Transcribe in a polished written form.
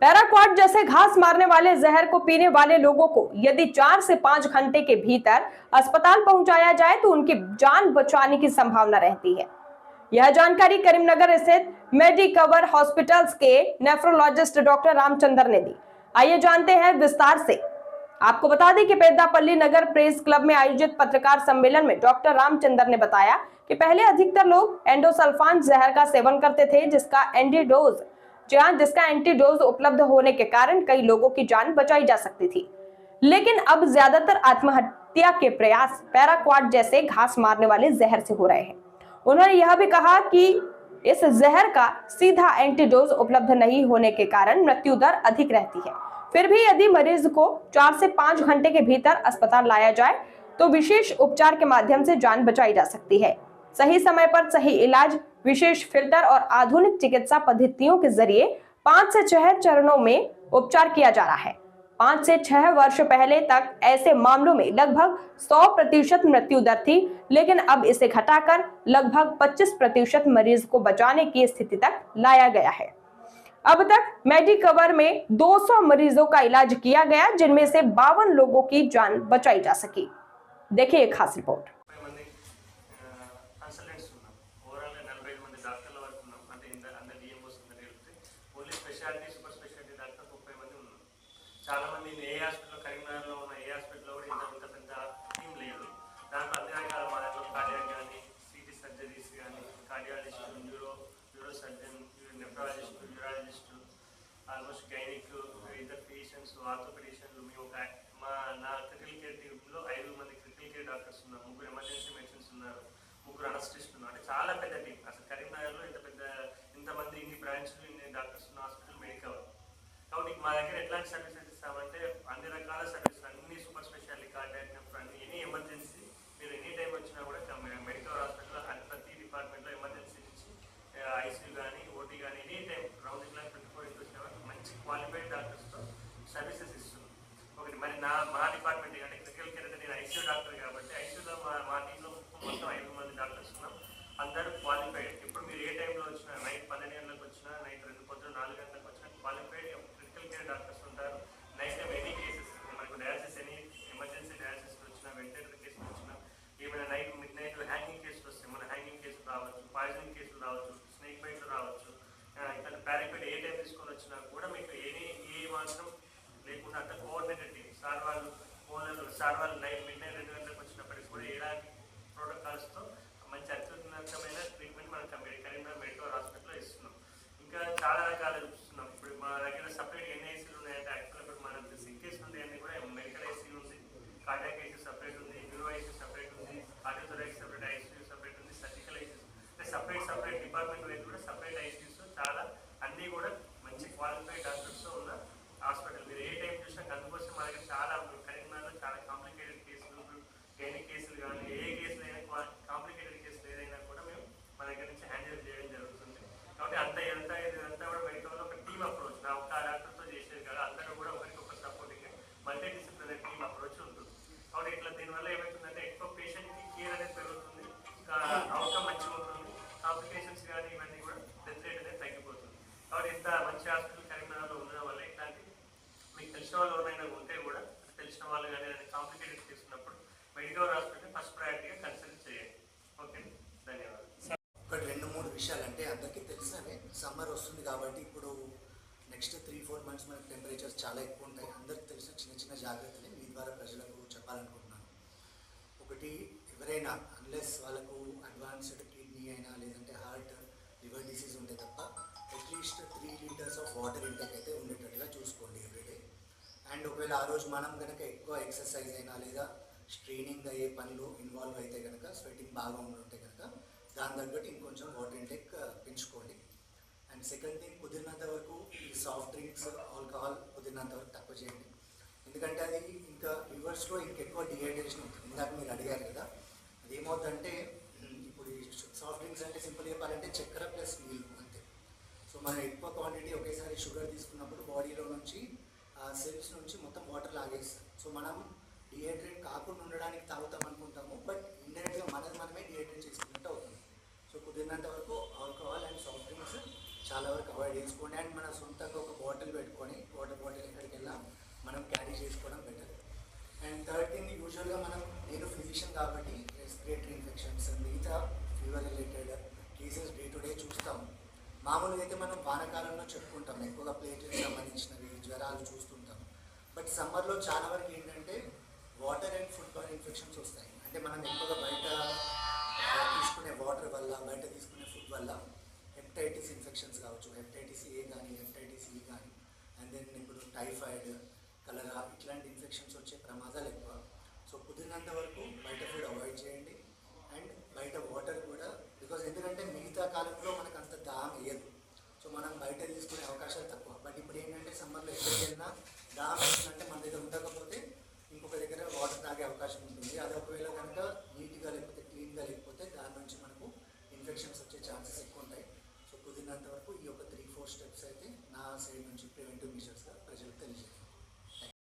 पैराक्वाड जैसे घास मारने वाले जहर को पीने वाले लोगों को यदि 4 से 5 घंटे के भीतर अस्पताल पहुंचाया जाए तो उनकी जान बचाने की संभावना रहती है। यह जानकारी करीमनगर स्थित मेडिकवर हॉस्पिटल्स के नेफ्रोलॉजिस्ट डॉक्टर रामचंद्र ने दी। आइए जानते हैं विस्तार से। आपको बता दें कि पेद्दापल्ली नगर प्रेस क्लब में आयोजित पत्रकार सम्मेलन में डॉक्टर रामचंद्र ने बताया कि पहले अधिकतर लोग एंडोसल्फान जहर का सेवन करते थे, जिसका एंटीडोज उपलब्ध होने के कारण कई लोगों की जान बचाई जा सकती थी। लेकिन अब ज्यादातर आत्महत्या के प्रयास पैराक्वाड जैसे घास मारने वाले जहर से हो रहे हैं। उन्होंने यह भी कहा कि इस जहर का सीधा एंटीडोज उपलब्ध नहीं होने के कारण मृत्यु दर अधिक रहती है। फिर भी यदि मरीज को 4 से 5 घंटे के भीतर अस्पताल लाया जाए तो विशेष उपचार के माध्यम से जान बचाई जा सकती है। सही समय पर सही इलाज, विशेष फिल्टर और आधुनिक चिकित्सा पद्धतियों के जरिए 5 से 6 चरणों में उपचार किया जा रहा है। 5 से 6 वर्ष पहले तक ऐसे मामलों में लगभग 100% मृत्यु दर थी, लेकिन अब इसे घटाकर लगभग 25% मरीज को बचाने की स्थिति तक लाया गया है। अब तक मेडिकवर में 200 मरीजों का इलाज किया गया, जिनमें से 52 लोगों की जान बचाई जा सकी। देखिए एक खास रिपोर्ट। చాలా మంది ఏ హాస్పిటల్ కరీంనగర్లో ఉన్న ఏ హాస్పిటల్లో కూడా ఇంత పెద్ద టీం లేదు. దాంట్లో అన్ని రకాల మా దాంట్లో కార్డియాక్ కానీ, సిటీ సర్జరీస్ కానీ, cardiologist, neuro surgeon, nephrologist, urologist, almost gynaec, ఇతర పేషెంట్స్, ఆర్థోపెడిషన్లు మేము నా క్రిటికల్ కేర్ టీంలో 5 మంది క్రిటికల్ కేర్ డాక్టర్స్ ఉన్నారు, 3 ఎమర్జెన్సీ మెడిసిన్స్ ఉన్నారు, 3 అనస్టిస్ట్ ఉన్నారు. అంటే చాలా పెద్ద టీం. అసలు కరీంనగర్లో ఇంతమంది ఇన్ని బ్రాంచ్లు, ఇన్ని డాక్టర్స్ ఉన్న హాస్పిటల్ మెడికవర్. కాబట్టి మా దగ్గర ఎట్లాంటి సర్వీసెస్ ఇస్తామంటే అన్ని రకాల సర్వీసులు, అన్ని super speciality, cardiac, nephrology, any emergency మీరు ఎనీ టైం వచ్చినా కూడా మెడికల్ హాస్పిటల్లో ప్రతి డిపార్ట్మెంట్లో ఎమర్జెన్సీ నుంచి ఐసీయూ కానీ, ఓటీ కానీ ఎనీ టైం రౌండ్ క్లాక్ 24/7 మంచి క్వాలిఫైడ్ డాక్టర్స్తో సర్వీసెస్ ఇస్తున్నాం. ఒకటి మరి మా డిపార్ట్మెంట్ అంటే క్రిటికల్ కేర్ అంటే నేను ఐసీయూ డాక్టర్ కాబట్టి ఐసీయూలో మా టీంలో మొత్తం 5 మంది డాక్టర్స్ ఉన్నాం. అందరూ క్వాలిఫైడ్. ఇప్పుడు మీరు ఏ టైంలో వచ్చినా, నైట్ 12 గంటలకు వచ్చినా, నైట్ 4 గంటలకు వచ్చినా క్వాలిఫైడ్ క్రిటికల్ కేర్ డాక్టర్స్ ఉంటారు. నైట్ టైం ఎనీ కేసెస్, మనకు డయాలసిస్, ఎనీ ఎమర్జెన్సీ డయాలసిస్ వచ్చినా, వెంటిలేటర్ కేసులు వచ్చినా, ఏమైనా మిడ్ నైట్ హ్యాంగింగ్ కేసులు వస్తాయి, మన హ్యాంగింగ్ కేసులు రావచ్చు, పాయిజనింగ్ కేసులు రావచ్చు, స్నేక్ బైట్లు రావచ్చు, ఇట్లా పారాక్వైడ్ ఏ టైం తీసుకొని వచ్చినా కూడా మీకు ఏ మాత్రం లేకుండా అంత కోఆర్డినేటెడ్ టీమ్. సార్ వాళ్ళు మిడ్ నైట్ 2 గంటలకు వచ్చినప్పటికీ కూడా ఎలాంటి ప్రోటోకాల్స్తో మంచి అత్యున్నతమైన ట్రీట్మెంట్ మనం కరీంనగర్ మెడికల్ హాస్పిటల్లో ఇస్తున్నాం. ఇంకా చాలా రకాలు చూస్తున్నాం. ఇప్పుడు మా దగ్గర సపరేట్ ఎన్ని ఐసీలు ఉన్నాయంటే యాక్చువల్ ఇప్పుడు మనకు సిక్ కేసులు ఉన్నాయన్నీ కూడా మెడికల్ ఐసీయూ ఉంది, కార్డియాక్ ఐసీయూ సపరేట్ ఉంది, న్యూరో ఐసీయూ సపరేట్ ఉంది, కార్డియోథొరాసిక్ సపరేట్ ఐసీయూ సపరేట్ ఉంది, సర్జికల్ ఐసీయూ అంటే సపరేట్ డిపార్ట్మెంట్ వైపు కూడా సపరేట్ ఐసీయూస్ చాలా అన్నీ కూడా మంచి క్వాలిఫైడ్ డాక్టర్స్తో ఉన్న హాస్పిటల్. మీరు ఏ టైం చూసినా అందుకోసం మా దగ్గర చాలా కరీంనగర్లో చాలా కాంప్లికేటెడ్ కేసులు, గైనిక్ కేసులు కానీ ఏ కేసులు అయినా కాంప్లికేటెడ్ కేసులు ఏదైనా కూడా మేము మా దగ్గర నుంచి హ్యాండిల్ చేయడం జరుగుతుంది. కాబట్టి ఇదంతా కూడా మెడికల్లో ఒక టీమ్ అప్రోచ్. నా ఒక్క డాక్టర్తో చేసేది కాదు, అందరూ కూడా ఒకరికొకరు supporting multi disciplinary team approach ఉంటుంది. కాబట్టి ఇట్లా దీనివల్ల ఏమవుతుందంటే ఎక్కువ పేషెంట్కి కేర్ అనేది పెరుగుతుంది, అవుట్కమ్ మంచిగా ఉంటుంది, కాంప్లికేషన్స్ కానీ ఇవన్నీ కూడా డెత్ రేట్ అనేది తగ్గిపోతుంది. కాబట్టి ఇంత మంచి హాస్పిటల్ కరీంనగర్లో ఉండడం వల్ల ఇట్లాంటి మీకు తెలిసిన వాళ్ళు ఎవరైనా ఉంటే కూడా తెలిసిన వాళ్ళు కానీ కాంప్లికేటెడ్ తీసుకున్నప్పుడు మెడికల్ హాస్పిటల్ ఫస్ట్ ప్రయారిటీగా కన్సల్ట్ చేయండి. ఓకే, ధన్యవాదాలు. ఒక 2-3 విషయాలు అంటే అందరికీ తెలిసినవే. సమ్మర్ వస్తుంది కాబట్టి ఇప్పుడు నెక్స్ట్ 3-4 మంత్స్ మనకి టెంపరేచర్స్ చాలా ఎక్కువ ఉంటాయి. అందరికీ తెలిసిన చిన్న జాగ్రత్తలు మీ ద్వారా ప్రజలకు చెప్పాలనుకుంటున్నాను. ఒకటి, ఎవరైనా అన్లెస్ వాళ్ళకు అడ్వాన్స్డ్ కిడ్నీ అయినా లేదంటే హార్ట్, లివర్ డిసీజ్ ఉంటే తప్ప at least 3 litres of water intake అయితే ఉండేటట్టుగా చూసుకోండి ఎవ్రీడే. అండ్ ఒకవేళ ఆ రోజు మనం కనుక ఎక్కువ ఎక్సర్సైజ్ అయినా లేదా స్ట్రెయినింగ్ అయ్యే పనులు ఇన్వాల్వ్ అయితే కనుక, స్వెట్టింగ్ బాగా ఉంటే కనుక దాని తగ్గట్టు ఇంకొంచెం వాటర్ ఇంటేక్ పెంచుకోండి. అండ్ సెకండ్ థింగ్, కుదిరినంత వరకు ఈ సాఫ్ట్ డ్రింక్స్, ఆల్కహాల్ కుదిరినంత వరకు తక్కువ చేయండి. ఎందుకంటే అది ఇంకా లివర్స్లో ఇంకెక్కువ డిహైడ్రేషన్ ఉంటుంది. ఇందాక మీరు అడిగారు కదా, అదేమవుతుందంటే ఇప్పుడు ఈ సాఫ్ట్ డ్రింక్స్ అంటే సింపుల్ చెప్పాలంటే చక్కెర ప్లస్ నీళ్ళు అంతే. సో మనం ఎక్కువ క్వాంటిటీ ఒకేసారి షుగర్ తీసుకున్నప్పుడు బాడీలో నుంచి సెల్స్ నుంచి మొత్తం వాటర్ లాగేస్తాం. సో మనం డిహైడ్రేట్ కాకుండా ఉండడానికి తాగుతాం అనుకుంటాము, బట్ ఇండైరెక్ట్గా మనమే డిహైడ్రేట్ చేసుకున్నట్టు అవుతుంది. సో కుదిరినంత వరకు ఆల్కహాల్ అండ్ సాఫ్ట్ డ్రింక్స్ చాలా వరకు అవాయిడ్ చేసుకోండి. అండ్ మన సొంతంగా ఒక బాటిల్ పెట్టుకొని వాటర్ బాటిల్ ఎక్కడికి వెళ్ళా మనం క్యారీ చేసుకోవడం బెటర్. అండ్ థర్డ్ థింగ్, యూజువల్గా నేను ఫిజిషియన్ కాబట్టి రెస్పిరేటరీ ఇన్ఫెక్షన్స్ మిగతా fever related cases day to day చూస్తాం. మామూలుగా అయితే మనం వానాకాలంలో చెప్పుకుంటాం ఎక్కువగా ప్లేట్లెట్స్ సంబంధించినవి జ్వరాలు చూస్తుంటాం. బట్ సమ్మర్లో చాలా వరకు ఏంటంటే water and food ball infections వస్తాయి. అంటే మనం ఎక్కువగా బయట తీసుకునే వాటర్ వల్ల, బయట తీసుకునే ఫుడ్ వల్ల హెపటైటిస్ ఇన్ఫెక్షన్స్ కావచ్చు, హెపటైటిస్ ఏ కానీ హెపటైటిస్ ఈ కానీ, అండ్ దెన్ ఇప్పుడు టైఫాయిడ్, కలరా ఇట్లాంటి ఇన్ఫెక్షన్స్ వచ్చే ప్రమాదాలు ఎక్కువ. సో కుదిరినంత వరకు బయట ఫుడ్ అవాయిడ్ చేయండి. అండ్ బయట వాటర్ కూడా, బికాజ్ ఎందుకంటే మిగతా కాలంలో మనకు అంత దాహం వేయదు. సో మనం బయట తీసుకునే అవకాశాలు తక్కువ. బట్ ఇప్పుడు ఏంటంటే సమ్మర్లో ఎక్కడికి వెళ్ళినా దాహం వేస్తుందంటే మన దగ్గర ఉండకపోతే ఇంకొక దగ్గర వాటర్ తాగే అవకాశం ఉంటుంది. అది ఒకవేళ కనుక నీట్గా లేకపోతే క్లీన్గా లేకపోతే దాని నుంచి మనకు ఇన్ఫెక్షన్స్ వచ్చే ఛాన్సెస్ ఎక్కువ ఉంటాయి. సో కుదిరినంత వరకు ఈ యొక్క 3-4 స్టెప్స్ అయితే నా సైడ్